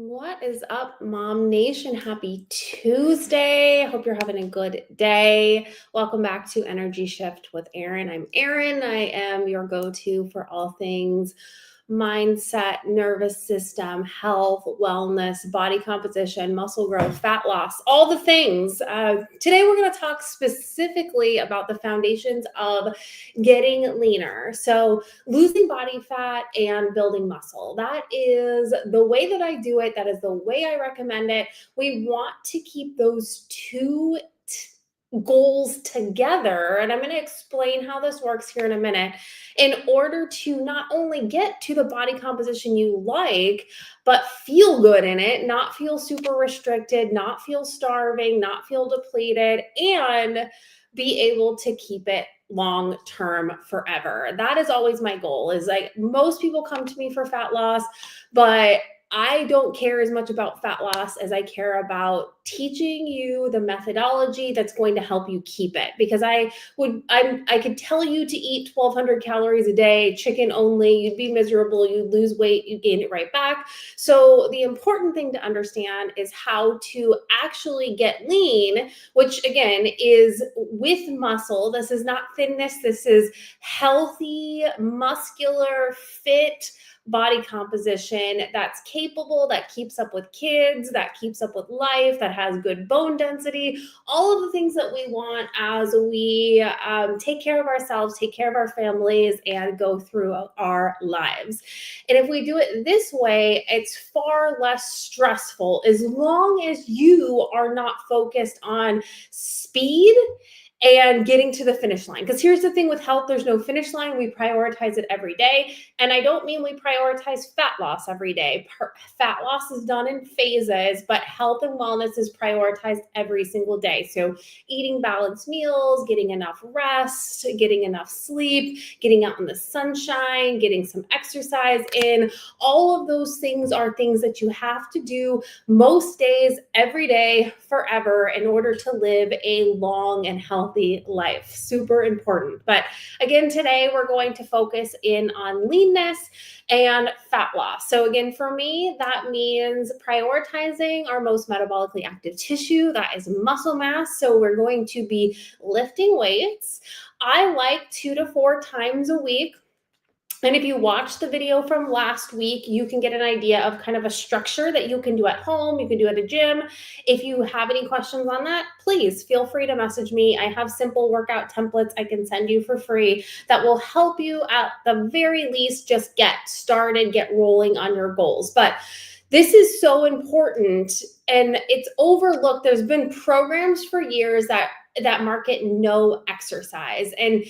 What is up, Mom Nation? Happy Tuesday. Hope you're having a good day. Welcome back to Energy Shift with Erin. I'm Erin. I am your go-to for all things mindset, nervous system, health, wellness, body composition, muscle growth, fat loss, all the things. Today, we're going to talk specifically about the foundations of getting leaner. So, losing body fat and building muscle. That is the way that I do it. That is the way I recommend it. We want to keep those two goals together. And I'm going to explain how this works here in a minute in order to not only get to the body composition you like, but feel good in it, not feel super restricted, not feel starving, not feel depleted, and be able to keep it long term forever. That is always my goal. Is like most people come to me for fat loss, but I don't care as much about fat loss as I care about teaching you the methodology that's going to help you keep it. Because I could tell you to eat 1,200 calories a day, chicken only, you'd be miserable, you'd lose weight, you'd gain it right back. So the important thing to understand is how to actually get lean, which again is with muscle. This is not thinness. This is healthy, muscular, fit body composition that's capable, that keeps up with kids, that keeps up with life, that has good bone density, all of the things that we want as we take care of ourselves, take care of our families, and go through our lives. And if we do it this way, it's far less stressful as long as you are not focused on speed and getting to the finish line. Because here's the thing with health, there's no finish line. We prioritize it every day. And I don't mean we prioritize fat loss every day. Fat loss is done in phases, but health and wellness is prioritized every single day. So eating balanced meals, getting enough rest, getting enough sleep, getting out in the sunshine, getting some exercise in, all of those things are things that you have to do most days, every day, forever, in order to live a long and healthy life. Super important. But again, today we're going to focus in on leanness and fat loss. So again, for me, that means prioritizing our most metabolically active tissue. That is muscle mass. So we're going to be lifting weights. I like 2 to 4 times a week. And if you watch the video from last week, you can get an idea of kind of a structure that you can do at home. You can do at a gym. If you have any questions on that, please feel free to message me. I have simple workout templates I can send you for free that will help you at the very least just get started, get rolling on your goals. But this is so important and it's overlooked. There's been programs for years that market no exercise, and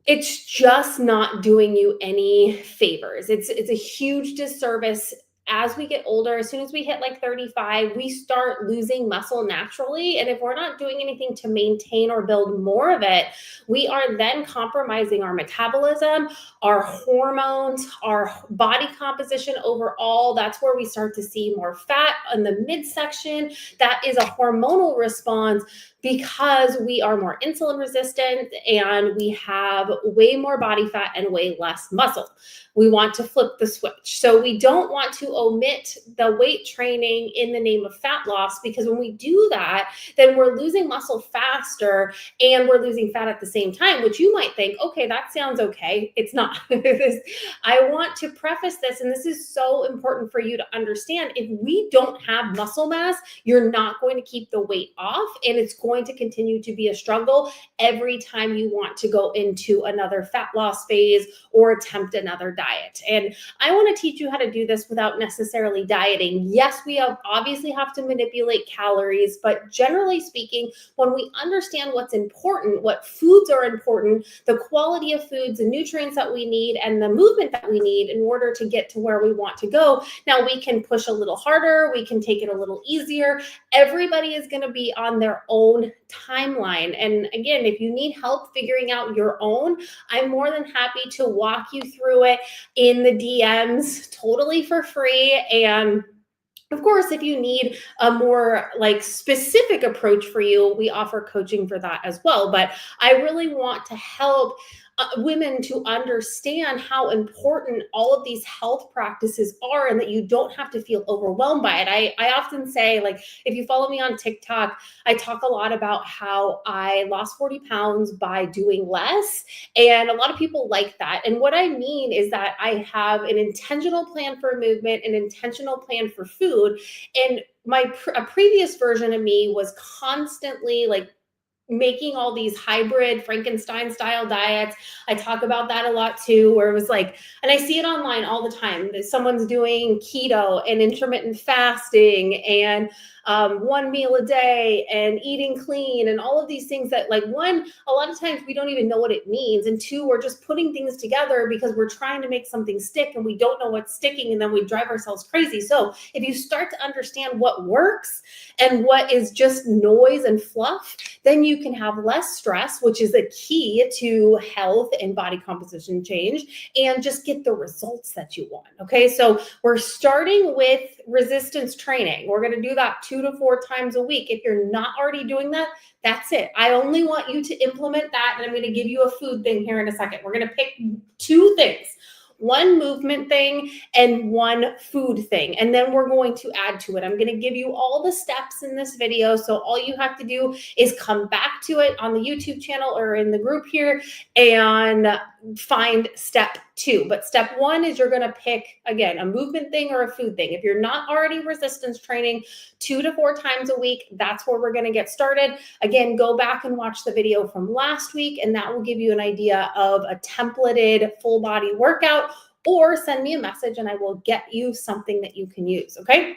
it's just not doing you any favors. It's a huge disservice. As we get older, as soon as we hit like 35, we start losing muscle naturally. And if we're not doing anything to maintain or build more of it, we are then compromising our metabolism, our hormones, our body composition overall. That's where we start to see more fat in the midsection. That is a hormonal response because we are more insulin resistant and we have way more body fat and way less muscle. We want to flip the switch. So we don't want to omit the weight training in the name of fat loss, because when we do that, then we're losing muscle faster and we're losing fat at the same time, which you might think, okay, that sounds okay. It's not. I want to preface this, and this is so important for you to understand. If we don't have muscle mass, you're not going to keep the weight off, and it's going to continue to be a struggle every time you want to go into another fat loss phase or attempt another diet. And I want to teach you how to do this without necessarily dieting. Yes, we obviously have to manipulate calories, but generally speaking, when we understand what's important, what foods are important, the quality of foods, the nutrients that we need, and the movement that we need in order to get to where we want to go, now we can push a little harder, we can take it a little easier. Everybody is going to be on their own timeline. And again, if you need help figuring out your own, I'm more than happy to walk you through it in the DMs totally for free. And of course, if you need a more like specific approach for you, we offer coaching for that as well. But I really want to help women to understand how important all of these health practices are, and that you don't have to feel overwhelmed by it. I often say, like, if you follow me on TikTok, I talk a lot about how I lost 40 pounds by doing less. And a lot of people like that. And what I mean is that I have an intentional plan for movement, an intentional plan for food. And a previous version of me was constantly like making all these hybrid Frankenstein style diets. I talk about that a lot too, where it was like, and I see it online all the time, that someone's doing keto and intermittent fasting and one meal a day and eating clean and all of these things that, like, one, a lot of times we don't even know what it means. And two, we're just putting things together because we're trying to make something stick and we don't know what's sticking, and then we drive ourselves crazy. So if you start to understand what works and what is just noise and fluff, then you can have less stress, which is a key to health and body composition change, and just get the results that you want. Okay, so we're starting with resistance training. We're going to do that 2 to 4 times a week. If you're not already doing that, that's it. I only want you to implement that, and I'm going to give you a food thing here in a second. We're going to pick 2 things. One movement thing and one food thing. And then we're going to add to it. I'm going to give you all the steps in this video. So all you have to do is come back to it on the YouTube channel or in the group here and find step 2. But step 1 is you're going to pick, again, a movement thing or a food thing. If you're not already resistance training 2 to 4 times a week, that's where we're going to get started. Again, go back and watch the video from last week, and that will give you an idea of a templated full body workout, or send me a message and I will get you something that you can use. Okay.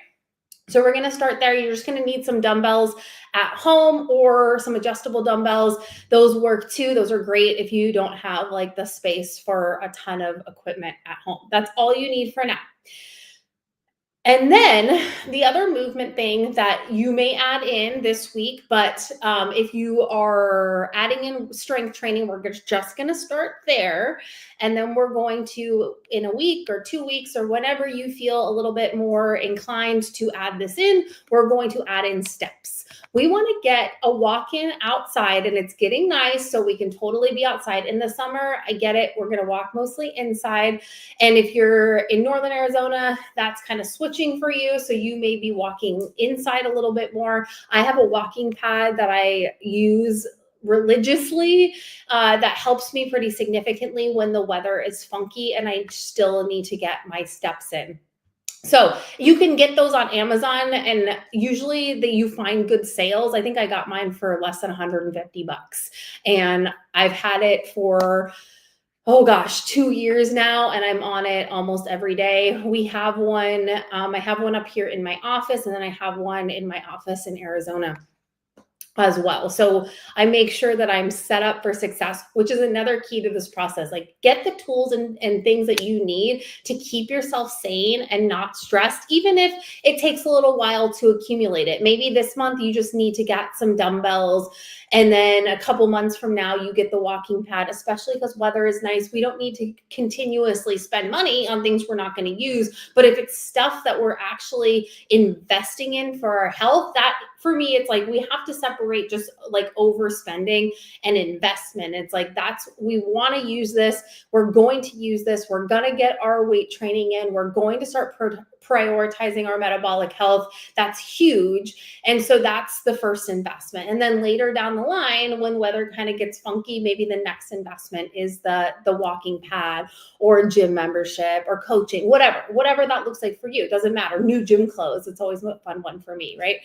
So we're going to start there. You're just going to need some dumbbells at home or some adjustable dumbbells. Those work too. Those are great if you don't have like the space for a ton of equipment at home. That's all you need for now. And then the other movement thing that you may add in this week, but if you are adding in strength training, we're just going to start there. And then we're going to, in a week or 2 weeks or whenever you feel a little bit more inclined to add this in, we're going to add in steps. We want to get a walk-in outside, and it's getting nice, so we can totally be outside. In the summer, I get it. We're going to walk mostly inside. And if you're in Northern Arizona, that's kind of switching for you. So you may be walking inside a little bit more. I have a walking pad that I use religiously that helps me pretty significantly when the weather is funky and I still need to get my steps in. So you can get those on Amazon, and usually you find good sales. I think I got mine for less than 150 bucks, and I've had it for, oh gosh, 2 years now, and I'm on it almost every day. We have one, I have one up here in my office, and then I have one in my office in Arizona as well. So I make sure that I'm set up for success, which is another key to this process. Like, get the tools and things that you need to keep yourself sane and not stressed, even if it takes a little while to accumulate it. Maybe this month you just need to get some dumbbells, and then a couple months from now you get the walking pad, especially because weather is nice. We don't need to continuously spend money on things we're not going to use. But if it's stuff that we're actually investing in for our health, that, for me, it's like we have to separate just like overspending and investment. It's like, we want to use this. We're going to use this. We're going to get our weight training in. We're going to start prioritizing our metabolic health. That's huge. And so that's the first investment. And then later down the line, when weather kind of gets funky, maybe the next investment is the walking pad or gym membership or coaching, whatever that looks like for you. It doesn't matter. New gym clothes. It's always a fun one for me, right?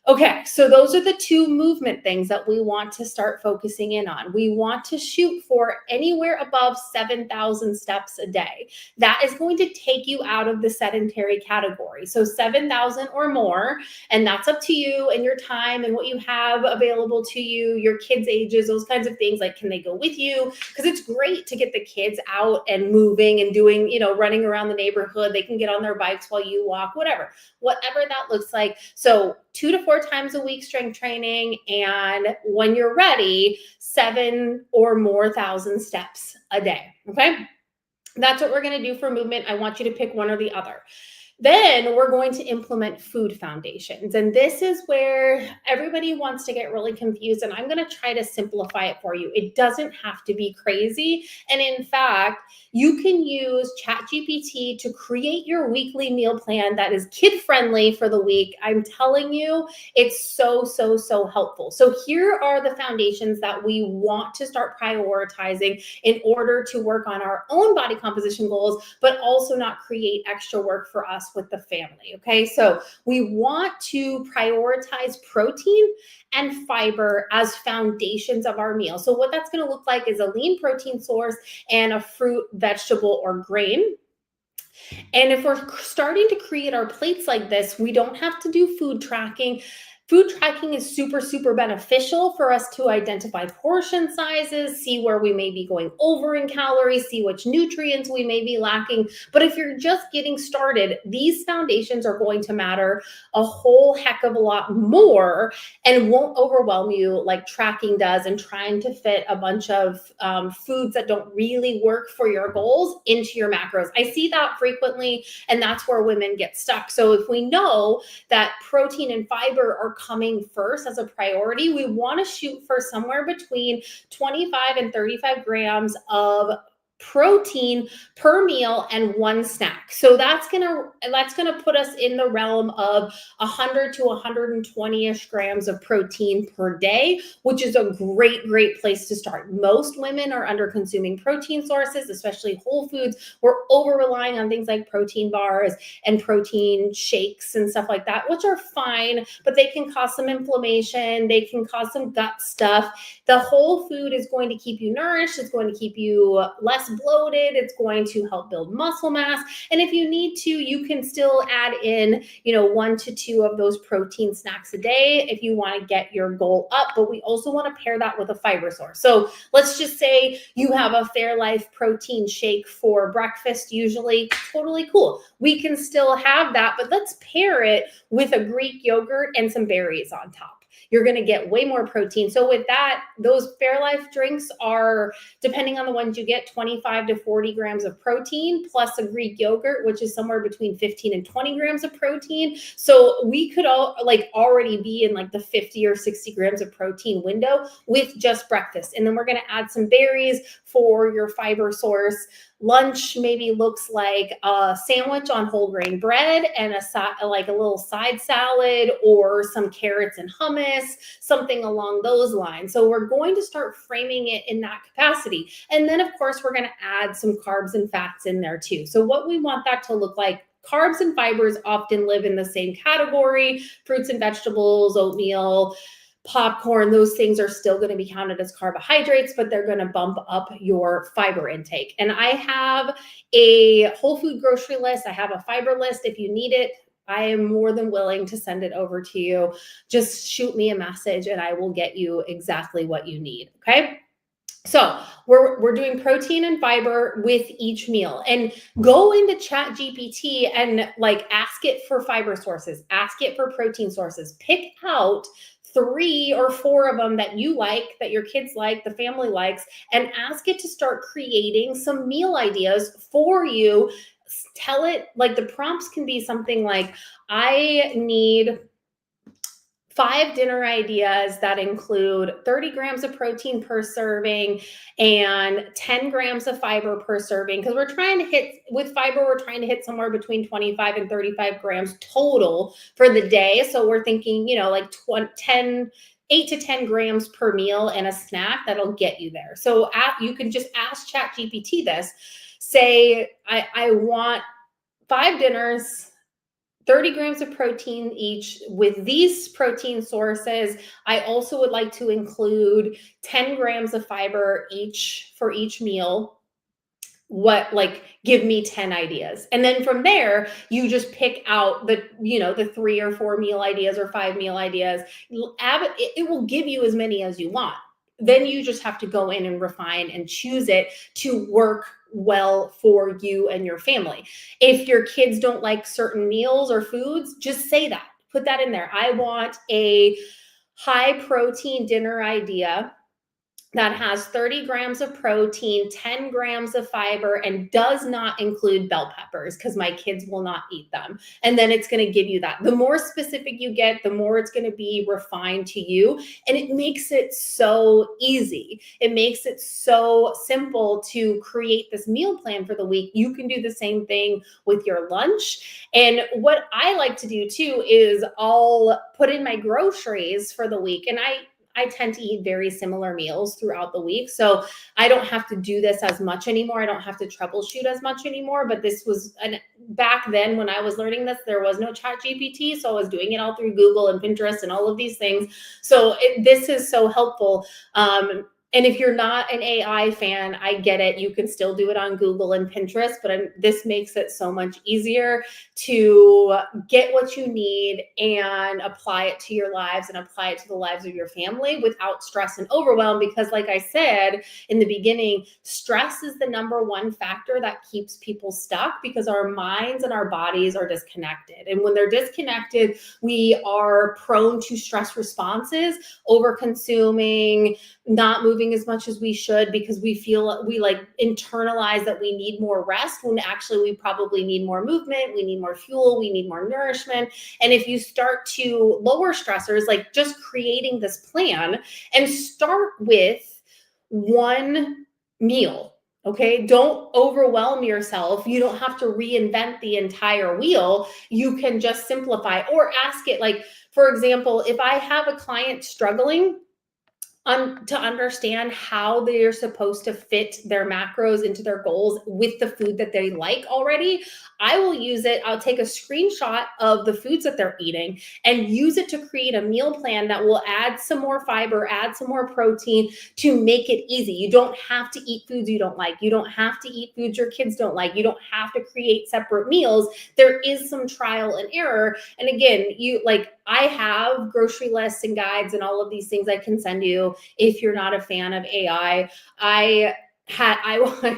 Okay, so those are the 2 movement things that we want to start focusing in on. We want to shoot for anywhere above 7,000 steps a day. That is going to take you out of the sedentary category. So 7,000 or more, and that's up to you and your time and what you have available to you, your kids' ages, those kinds of things. Like, can they go with you? Because it's great to get the kids out and moving and doing, running around the neighborhood. They can get on their bikes while you walk, whatever that looks like. So 2 to 4 times a week strength training, and when you're ready, 7 or more thousand steps a day. Okay. That's what we're going to do for movement. I want you to pick one or the other. Then we're going to implement food foundations. And this is where everybody wants to get really confused. And I'm going to try to simplify it for you. It doesn't have to be crazy. And in fact, you can use ChatGPT to create your weekly meal plan that is kid friendly for the week. I'm telling you, it's so, so, so helpful. So here are the foundations that we want to start prioritizing in order to work on our own body composition goals, but also not create extra work for us with the family. Okay, so we want to prioritize protein and fiber as foundations of our meal. So what that's going to look like is a lean protein source and a fruit, vegetable, or grain. And if we're starting to create our plates like this, we don't have to do food tracking. Food tracking is super, super beneficial for us to identify portion sizes, see where we may be going over in calories, see which nutrients we may be lacking. But if you're just getting started, these foundations are going to matter a whole heck of a lot more and won't overwhelm you like tracking does and trying to fit a bunch of foods that don't really work for your goals into your macros. I see that frequently, and that's where women get stuck. So if we know that protein and fiber are coming first as a priority, we want to shoot for somewhere between 25 and 35 grams of protein per meal and one snack. So that's gonna put us in the realm of 100 to 120-ish grams of protein per day, which is a great place to start. Most women are under consuming protein sources, especially whole foods. We're over relying on things like protein bars and protein shakes and stuff like that, which are fine, but they can cause some inflammation, they can cause some gut stuff. The whole food is going to keep you nourished, it's going to keep you less bloated, it's going to help build muscle mass. And if you need to, you can still add in, 1 to 2 of those protein snacks a day if you want to get your goal up. But we also want to pair that with a fiber source. So let's just say you have a Fairlife protein shake for breakfast, usually. Totally cool. We can still have that, but let's pair it with a Greek yogurt and some berries on top. You're going to get way more protein. So with that, those Fairlife drinks are, depending on the ones you get, 25 to 40 grams of protein plus a Greek yogurt, which is somewhere between 15 and 20 grams of protein. So we could already be in like the 50 or 60 grams of protein window with just breakfast. And then we're going to add some berries for your fiber source. Lunch maybe looks like a sandwich on whole grain bread and a little side salad or some carrots and hummus, something along those lines. So we're going to start framing it in that capacity. And then of course, we're going to add some carbs and fats in there too. So what we want that to look like, carbs and fibers often live in the same category: fruits and vegetables, oatmeal, popcorn. Those things are still going to be counted as carbohydrates, but they're going to bump up your fiber intake. And I have a whole food grocery list. I have a fiber list. If you need it, I am more than willing to send it over to you. Just shoot me a message and I will get you exactly what you need. Okay. So we're doing protein and fiber with each meal, and go into ChatGPT and ask it for fiber sources, ask it for protein sources, pick out 3 or 4 of them that you like, that your kids like, the family likes, and ask it to start creating some meal ideas for you. Tell it, the prompts can be something like, I need 5 dinner ideas that include 30 grams of protein per serving and 10 grams of fiber per serving. Because we're trying to hit, with fiber, we're trying to hit somewhere between 25 and 35 grams total for the day. So we're thinking, 8 to 10 grams per meal and a snack that'll get you there. So you can just ask ChatGPT this. Say, I want 5 dinners, 30 grams of protein each with these protein sources. I also would like to include 10 grams of fiber each for each meal. Give me 10 ideas. And then from there, you just pick out the 3 or 4 meal ideas or 5 meal ideas. It will give you as many as you want. Then you just have to go in and refine and choose it to work well for you and your family. If your kids don't like certain meals or foods, just say that. Put that in there. I want a high protein dinner idea that has 30 grams of protein, 10 grams of fiber, and does not include bell peppers because my kids will not eat them. And then it's going to give you that. The more specific you get, the more it's going to be refined to you. And it makes it so easy. It makes it so simple to create this meal plan for the week. You can do the same thing with your lunch. And what I like to do too is I'll put in my groceries for the week. And I tend to eat very similar meals throughout the week. So I don't have to do this as much anymore. I don't have to troubleshoot as much anymore. But this was back then when I was learning this, there was no chat GPT. So I was doing it all through Google and Pinterest and all of these things. So this is so helpful. And if you're not an AI fan, I get it. You can still do it on Google and Pinterest, but this makes it so much easier to get what you need and apply it to your lives and apply it to the lives of your family without stress and overwhelm. Because like I said in the beginning, stress is the number one factor that keeps people stuck because our minds and our bodies are disconnected. And when they're disconnected, we are prone to stress responses, over consuming, not moving as much as we should because we feel we like internalize that we need more rest when actually we probably need more movement, we need more fuel, we need more nourishment. And if you start to lower stressors, like just creating this plan and start with one meal. Okay, don't overwhelm yourself. You don't have to reinvent the entire wheel. You can just simplify or ask it. Like, for example, if I have a client struggling to understand how they're supposed to fit their macros into their goals with the food that they like already, I will use it. I'll take a screenshot of the foods that they're eating and use it to create a meal plan that will add some more fiber, add some more protein to make it easy. You don't have to eat foods you don't like. You don't have to eat foods your kids don't like. You don't have to create separate meals. There is some trial and error. And again, I have grocery lists and guides and all of these things I can send you if you're not a fan of AI. I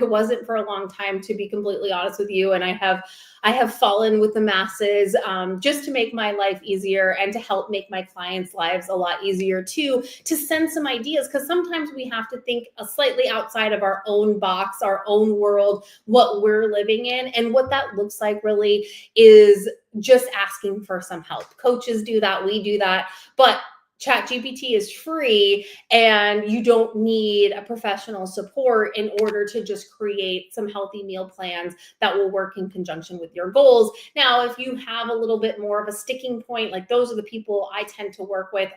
wasn't for a long time, to be completely honest with you, and I have fallen with the masses just to make my life easier and to help make my clients' lives a lot easier too, to send some ideas, because sometimes we have to think slightly outside of our own box, our own world, what we're living in. And what that looks like really is just asking for some help. Coaches do that, we do that, but ChatGPT is free and you don't need a professional support in order to just create some healthy meal plans that will work in conjunction with your goals. Now, if you have a little bit more of a sticking point, like those are the people I tend to work with,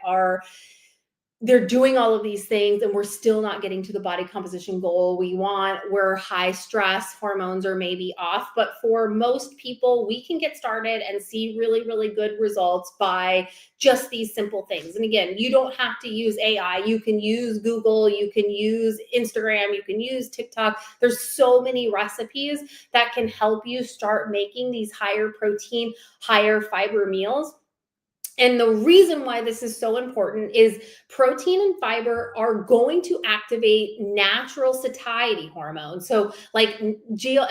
they're doing all of these things and we're still not getting to the body composition goal we want. We're high stress, hormones are maybe off. But for most people, we can get started and see really, really good results by just these simple things. And again, you don't have to use AI. You can use Google, you can use Instagram, you can use TikTok. There's so many recipes that can help you start making these higher protein, higher fiber meals. And the reason why this is so important is protein and fiber are going to activate natural satiety hormones. So like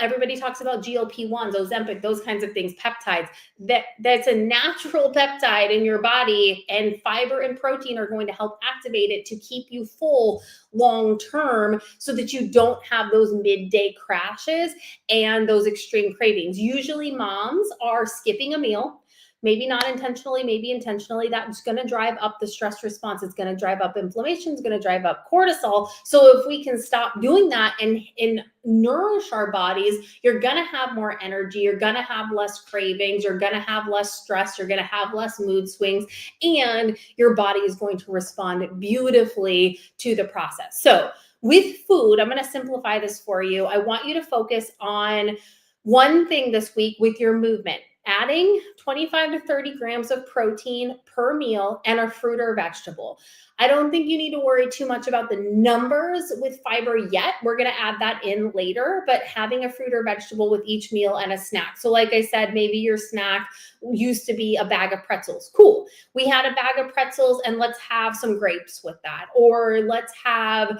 everybody talks about GLP-1s, Ozempic, those kinds of things, peptides. That's a natural peptide in your body, and fiber and protein are going to help activate it to keep you full long term so that you don't have those midday crashes and those extreme cravings. Usually moms are skipping a meal. Maybe not intentionally, maybe intentionally. That's going to drive up the stress response. It's going to drive up inflammation. It's going to drive up cortisol. So if we can stop doing that and nourish our bodies, you're going to have more energy. You're going to have less cravings. You're going to have less stress. You're going to have less mood swings. And your body is going to respond beautifully to the process. So with food, I'm going to simplify this for you. I want you to focus on one thing this week with your movement. Adding 25 to 30 grams of protein per meal and a fruit or vegetable. I don't think you need to worry too much about the numbers with fiber yet. We're going to add that in later, but having a fruit or vegetable with each meal and a snack. So like I said, maybe your snack used to be a bag of pretzels. Cool. We had a bag of pretzels and let's have some grapes with that. Or let's have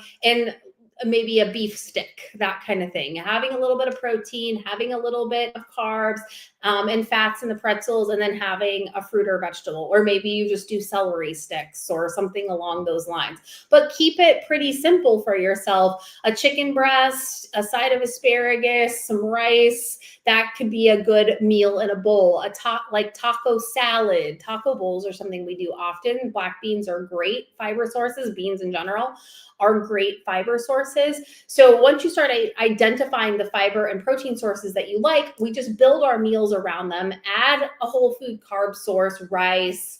maybe a beef stick, that kind of thing. Having a little bit of protein, having a little bit of carbs and fats in the pretzels, and then having a fruit or vegetable. Or maybe you just do celery sticks or something along those lines. But keep it pretty simple for yourself. A chicken breast, a side of asparagus, some rice. That could be a good meal in a bowl. Like taco salad. Taco bowls are something we do often. Black beans are great fiber sources. Beans in general are great fiber sources. So once you start identifying the fiber and protein sources that you like, we just build our meals around them. Add a whole food carb source, rice,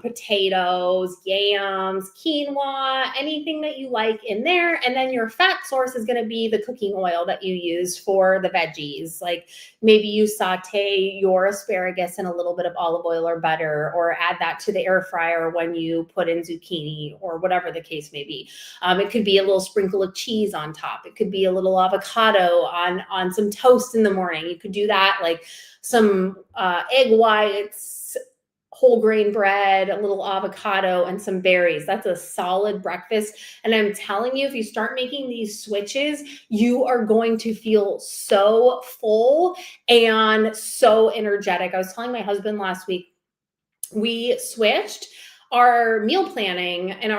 potatoes, yams, quinoa, anything that you like in there. And then your fat source is going to be the cooking oil that you use for the veggies. Like maybe you saute your asparagus in a little bit of olive oil or butter, or add that to the air fryer when you put in zucchini, or whatever the case may be. It could be a little sprinkle of cheese on top. It could be a little avocado on some toast in the morning. You could do that, like some egg whites, whole grain bread, a little avocado, and some berries. That's a solid breakfast. And I'm telling you, if you start making these switches, you are going to feel so full and so energetic. I was telling my husband last week, we switched our meal planning and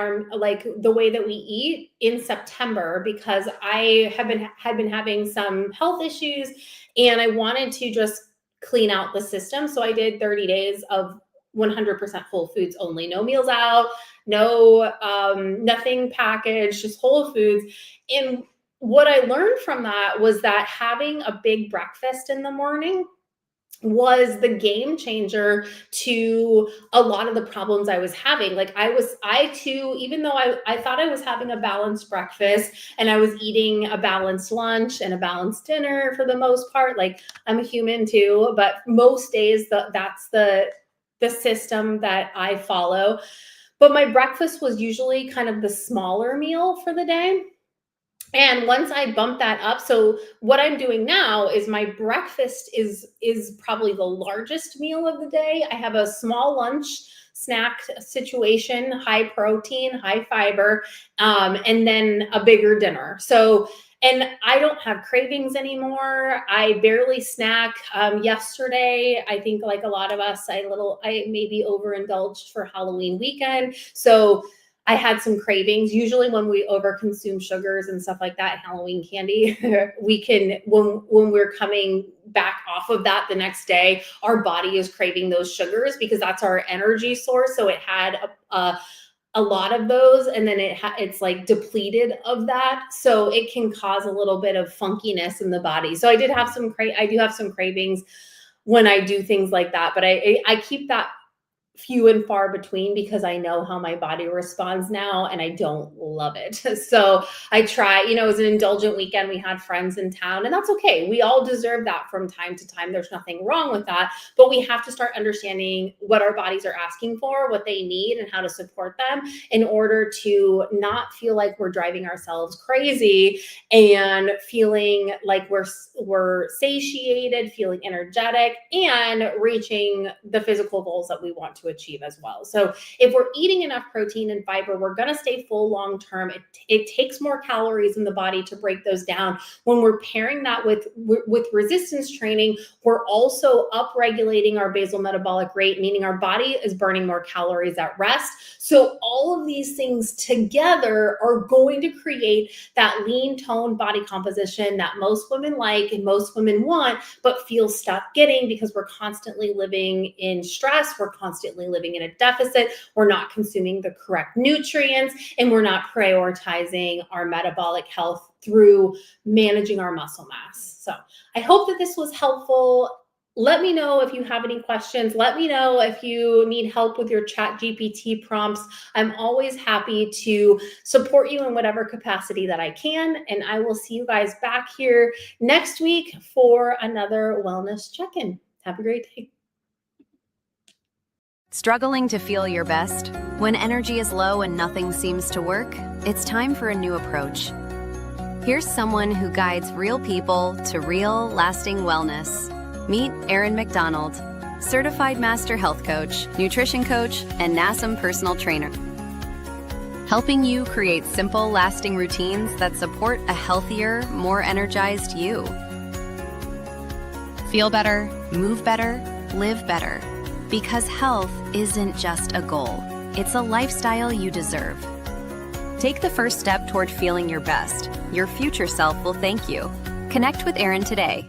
the way that we eat in September, because I had been having some health issues and I wanted to just clean out the system. So I did 30 days of 100% whole foods only, no meals out, no nothing packaged, just whole foods. And what I learned from that was that having a big breakfast in the morning was the game changer to a lot of the problems I was having. Like I too, even though I thought I was having a balanced breakfast and I was eating a balanced lunch and a balanced dinner for the most part, like I'm a human too, but most days that's the system that I follow. But my breakfast was usually kind of the smaller meal for the day. And once I bump that up, so what I'm doing now is my breakfast is probably the largest meal of the day. I have a small lunch snack situation, high protein, high fiber, and then a bigger dinner. So, and I don't have cravings anymore. I barely snack. Yesterday, I think like a lot of us, I maybe overindulged for Halloween weekend. So I had some cravings. Usually when we overconsume sugars and stuff like that, Halloween candy, we can, when we're coming back off of that the next day, our body is craving those sugars because that's our energy source. So it had a lot of those, and then it's like depleted of that. So it can cause a little bit of funkiness in the body. So I do have some cravings when I do things like that, but I keep that few and far between because I know how my body responds now and I don't love it. So I try, it was an indulgent weekend. We had friends in town and that's okay. We all deserve that from time to time. There's nothing wrong with that, but we have to start understanding what our bodies are asking for, what they need, and how to support them in order to not feel like we're driving ourselves crazy and feeling like we're satiated, feeling energetic, and reaching the physical goals that we want to achieve as well. So if we're eating enough protein and fiber, we're going to stay full long term. It takes more calories in the body to break those down. When we're pairing that with resistance training, we're also upregulating our basal metabolic rate, meaning our body is burning more calories at rest. So all of these things together are going to create that lean toned body composition that most women like and most women want, but feel stuck getting because we're constantly living in stress. We're constantly living in a deficit. We're not consuming the correct nutrients, and we're not prioritizing our metabolic health through managing our muscle mass. So I hope that this was helpful. Let me know if you have any questions. Let me know if you need help with your ChatGPT prompts. I'm always happy to support you in whatever capacity that I can. And I will see you guys back here next week for another wellness check-in. Have a great day. Struggling to feel your best? When energy is low and nothing seems to work, it's time for a new approach. Here's someone who guides real people to real, lasting wellness. Meet Erin McDonald, certified master health coach, nutrition coach, and NASM personal trainer. helping you create simple, lasting routines that support a healthier, more energized you. Feel better, move better, live better. Because health isn't just a goal, it's a lifestyle you deserve. Take the first step toward feeling your best. Your future self will thank you. Connect with Erin today.